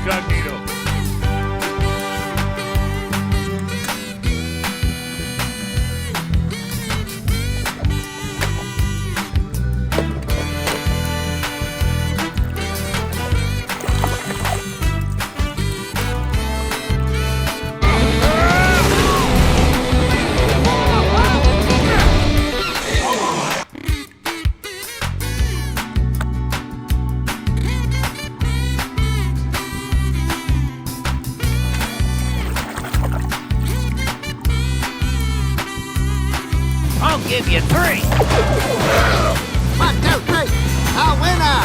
incognito. I'll give you 3. 1, 2, 3. A winner!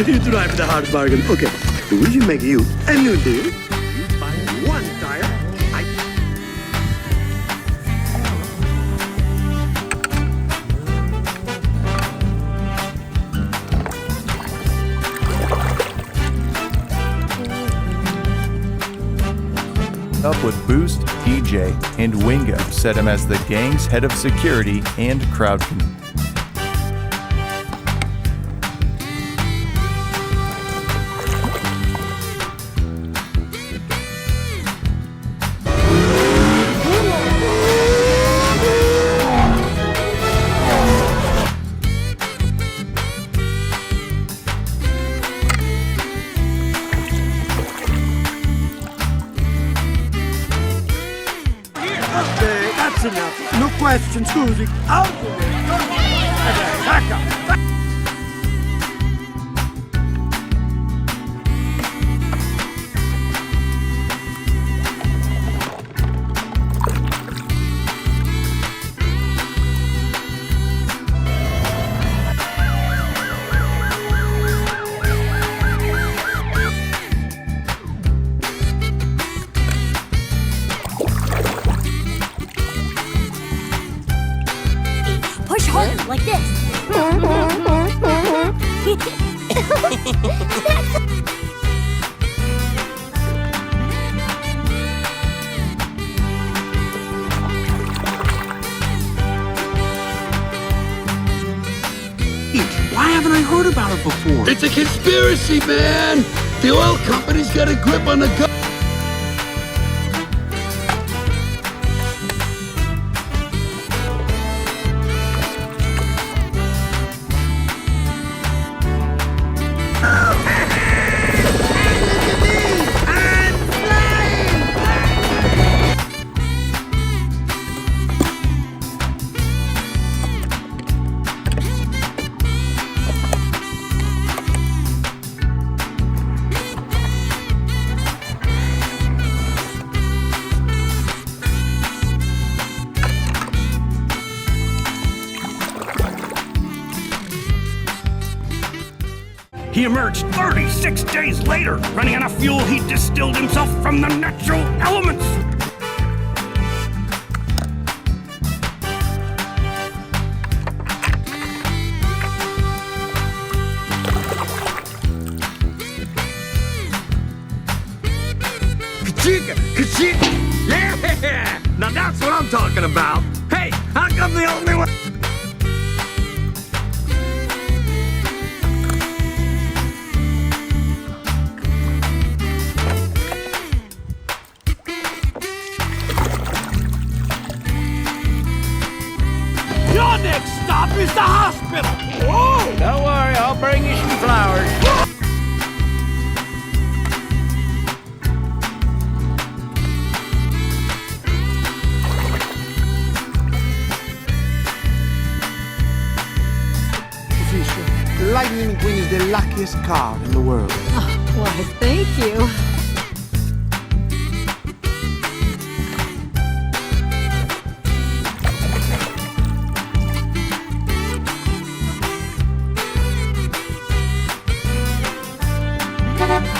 You drive the hard bargain. Okay, we will make you a new deal. You buy 1 tire. Up with Boost, DJ, and Wingo set him as the gang's head of security and crowd control. That's enough. No questions, Susie. Out of it. Back up. Push harder, like this. Why haven't I heard about it before? It's a conspiracy, man! The oil company's got a grip on the gun. He emerged 36 days later, running on a fuel he distilled himself from the natural elements. Ka-chicka! Ka-chicka! Yeah! Now that's what I'm talking about! How come the only one? Your next stop is the hospital. Whoa! Don't worry, I'll bring you some flowers. The Lightning McQueen is the luckiest car in the world. Why, thank you.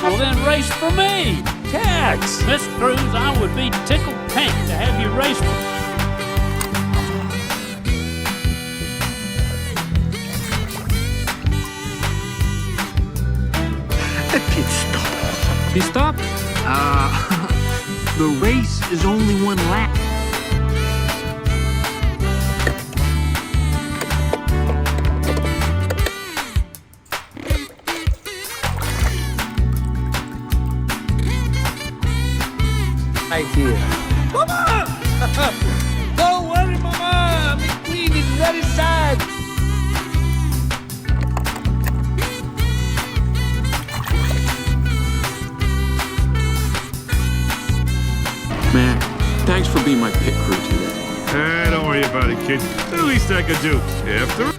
Well, then race for me. Tax. Miss Cruz, I would be tickled pink to have you race for me. A pit stop. Pit stop? The race is only one lap. Right here. Mama! Don't worry, Mama. McQueen is very sad. Man, thanks for being my pit crew today. Don't worry about it, kid. The least I could do. After